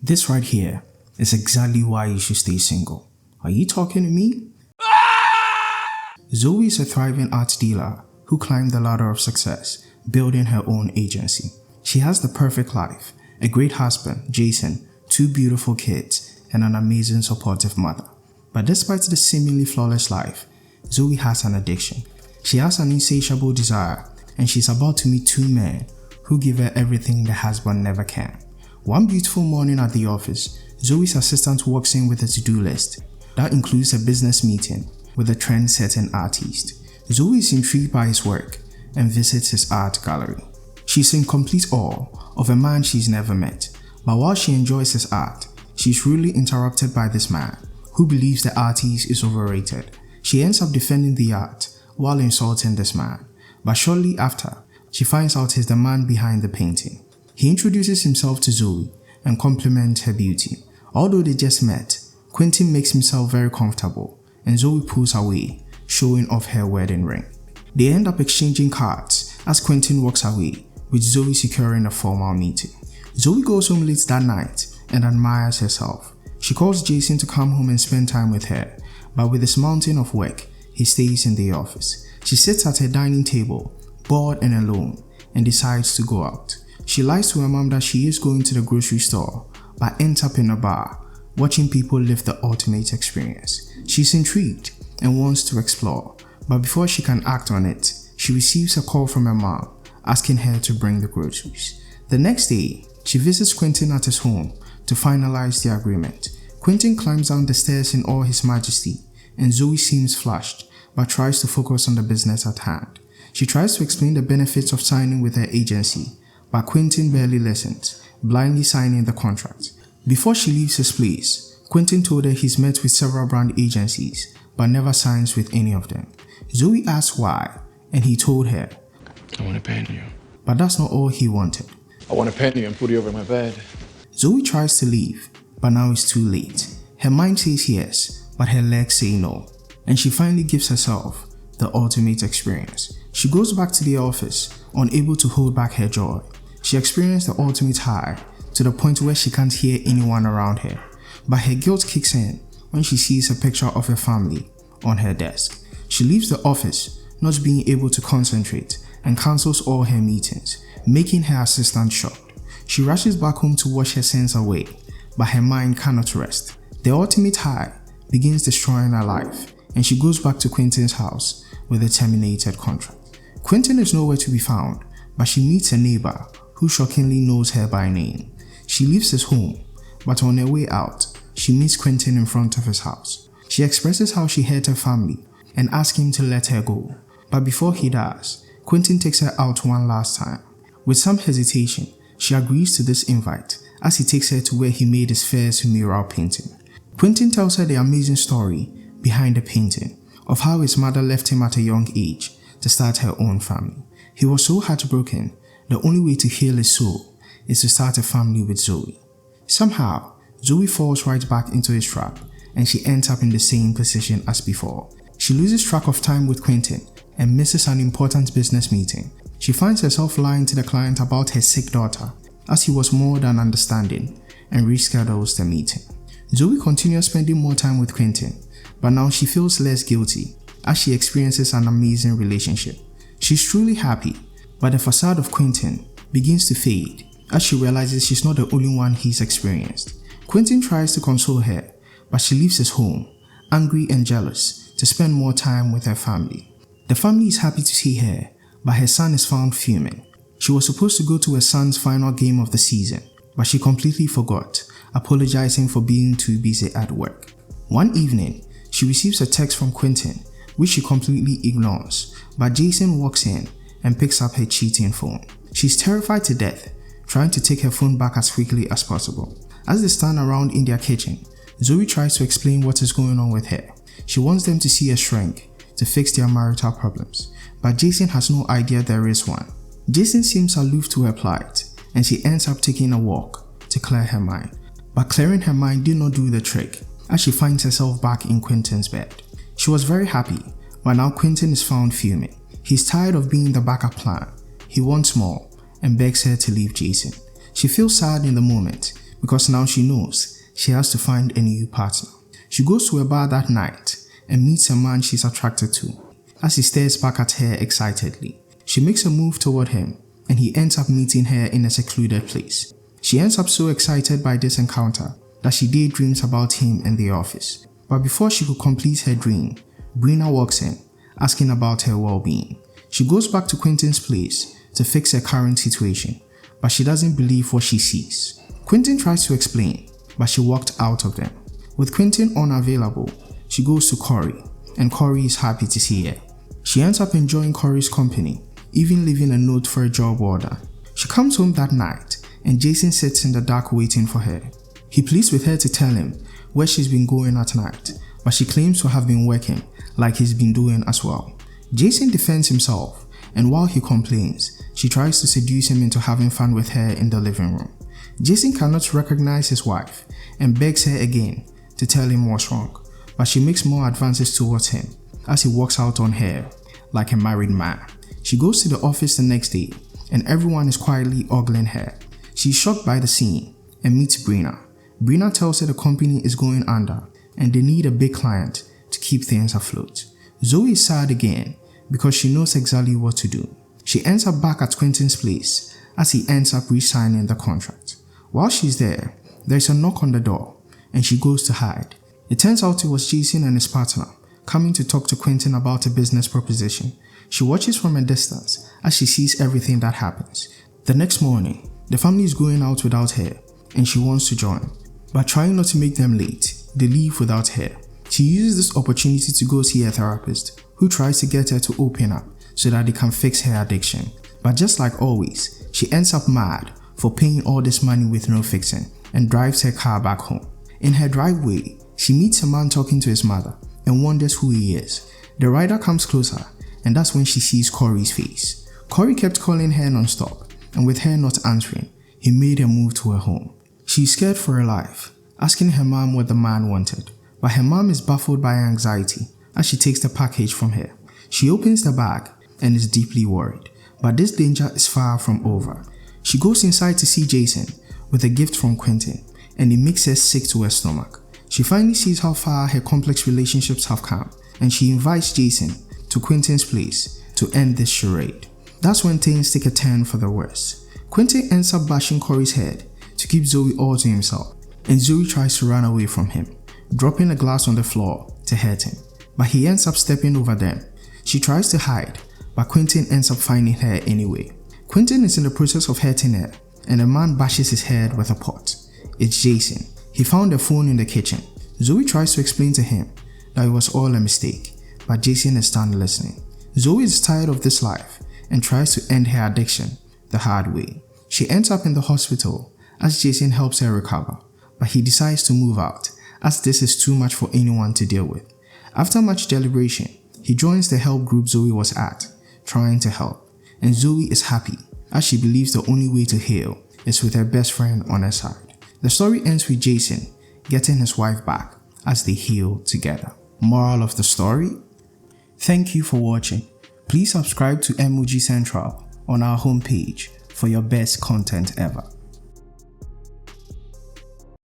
This right here is exactly why you should stay single. Are you talking to me? Zoe is a thriving art dealer who climbed the ladder of success, building her own agency. She has the perfect life, a great husband, Jason, 2 beautiful kids, and an amazing supportive mother. But despite the seemingly flawless life, Zoe has an addiction. She has an insatiable desire, and she's about to meet 2 men who give her everything the husband never can. One beautiful morning at the office, Zoe's assistant walks in with a to-do list that includes a business meeting with a trend-setting artist. Zoe is intrigued by his work and visits his art gallery. She's in complete awe of a man she's never met, but while she enjoys his art, she's rudely interrupted by this man who believes the artist is overrated. She ends up defending the art while insulting this man, but shortly after, she finds out he's the man behind the painting. He introduces himself to Zoe and compliments her beauty. Although they just met, Quinton makes himself very comfortable and Zoe pulls away, showing off her wedding ring. They end up exchanging cards as Quinton walks away, with Zoe securing a formal meeting. Zoe goes home late that night and admires herself. She calls Jason to come home and spend time with her, but with his mountain of work, he stays in the office. She sits at her dining table, bored and alone, and decides to go out. She lies to her mom that she is going to the grocery store, but ends up in a bar, watching people live the ultimate experience. She's intrigued and wants to explore, but before she can act on it, she receives a call from her mom, asking her to bring the groceries. The next day, she visits Quinton at his home to finalize the agreement. Quinton climbs down the stairs in all his majesty, and Zoe seems flushed, but tries to focus on the business at hand. She tries to explain the benefits of signing with her agency, but Quinton barely listens, blindly signing the contract. Before she leaves his place, Quinton told her he's met with several brand agencies, but never signs with any of them. Zoe asks why, and he told her, "I want to pen you." But that's not all he wanted. "I want to pen you and put you over my bed." Zoe tries to leave, but now it's too late. Her mind says yes, but her legs say no, and she finally gives herself the ultimate experience. She goes back to the office, unable to hold back her joy. She experienced the ultimate high to the point where she can't hear anyone around her, but her guilt kicks in when she sees a picture of her family on her desk. She leaves the office, not being able to concentrate, and cancels all her meetings, making her assistant shocked. She rushes back home to wash her sins away, but her mind cannot rest. The ultimate high begins destroying her life, and she goes back to Quinton's house with a terminated contract. Quinton is nowhere to be found, but she meets a neighbor who shockingly knows her by name. She leaves his home, but on her way out, she meets Quinton in front of his house. She expresses how she hurt her family and asks him to let her go, but before he does, Quinton takes her out one last time. With some hesitation, she agrees to this invite as he takes her to where he made his first mural painting. Quinton tells her the amazing story behind the painting, of how his mother left him at a young age to start her own family. He was so heartbroken, the only way to heal his soul is to start a family with Zoe. Somehow, Zoe falls right back into his trap, and she ends up in the same position as before. She loses track of time with Quinton and misses an important business meeting. She finds herself lying to the client about her sick daughter, as he was more than understanding, and reschedules the meeting. Zoe continues spending more time with Quinton, but now she feels less guilty as she experiences an amazing relationship. She's truly happy, but the facade of Quinton begins to fade as she realizes she's not the only one he's experienced. Quinton tries to console her, but she leaves his home, angry and jealous, to spend more time with her family. The family is happy to see her, but her son is found fuming. She was supposed to go to her son's final game of the season, but she completely forgot, apologizing for being too busy at work. One evening, she receives a text from Quinton, which she completely ignores, but Jason walks in and picks up her cheating phone. She's terrified to death, trying to take her phone back as quickly as possible. As they stand around in their kitchen, Zoe tries to explain what is going on with her. She wants them to see a shrink to fix their marital problems, but Jason has no idea there is one. Jason seems aloof to her plight, and she ends up taking a walk to clear her mind. But clearing her mind did not do the trick, as she finds herself back in Quinton's bed. She was very happy, but now Quinton is found fuming. He's tired of being the backup plan. He wants more and begs her to leave Jason. She feels sad in the moment, because now she knows she has to find a new partner. She goes to a bar that night and meets a man she's attracted to. As he stares back at her excitedly, she makes a move toward him and he ends up meeting her in a secluded place. She ends up so excited by this encounter that she daydreams about him in the office. But before she could complete her dream, Brina walks in, asking about her well-being. She goes back to Quinton's place to fix her current situation, but she doesn't believe what she sees. Quinton tries to explain, but she walked out of them. With Quinton unavailable, she goes to Corey, and Corey is happy to see her. She ends up enjoying Corey's company, even leaving a note for a job order. She comes home that night, and Jason sits in the dark waiting for her. He pleads with her to tell him where she's been going at night, but she claims to have been working like he's been doing as well. Jason defends himself, and while he complains, she tries to seduce him into having fun with her in the living room. Jason cannot recognize his wife and begs her again to tell him what's wrong, but she makes more advances towards him as he walks out on her like a married man. She goes to the office the next day and everyone is quietly ogling her. She's shocked by the scene and meets Brina. Brina tells her the company is going under and they need a big client to keep things afloat. Zoe is sad again because she knows exactly what to do. She ends up back at Quinton's place as he ends up re-signing the contract. While she's there, there's a knock on the door and she goes to hide. It turns out it was Jason and his partner coming to talk to Quinton about a business proposition. She watches from a distance as she sees everything that happens. The next morning, the family is going out without her and she wants to join, but trying not to make them late, they leave without her. She uses this opportunity to go see a therapist who tries to get her to open up so that they can fix her addiction. But just like always, she ends up mad for paying all this money with no fixing and drives her car back home. In her driveway, she meets a man talking to his mother and wonders who he is. The rider comes closer and that's when she sees Corey's face. Corey kept calling her non-stop and with her not answering, he made her move to her home. She's scared for her life, asking her mom what the man wanted, but her mom is baffled by anxiety as she takes the package from her. She opens the bag and is deeply worried, but this danger is far from over. She goes inside to see Jason with a gift from Quinton and it makes her sick to her stomach. She finally sees how far her complex relationships have come and she invites Jason to Quinton's place to end this charade. That's when things take a turn for the worse. Quinton ends up bashing Corey's head to keep Zoe all to himself, and Zoe tries to run away from him, dropping a glass on the floor to hurt him, but he ends up stepping over them. She tries to hide, but Quinton ends up finding her anyway. Quinton is in the process of hurting her, and a man bashes his head with a pot. It's Jason. He found a phone in the kitchen. Zoe tries to explain to him that it was all a mistake, but Jason is done listening. Zoe is tired of this life and tries to end her addiction the hard way. She ends up in the hospital as Jason helps her recover, but he decides to move out as this is too much for anyone to deal with. After much deliberation, he joins the help group Zoe was at, trying to help, and Zoe is happy as she believes the only way to heal is with her best friend on her side. The story ends with Jason getting his wife back as they heal together. Moral of the story? Thank you for watching. Please subscribe to Emoji Central on our homepage for your best content ever.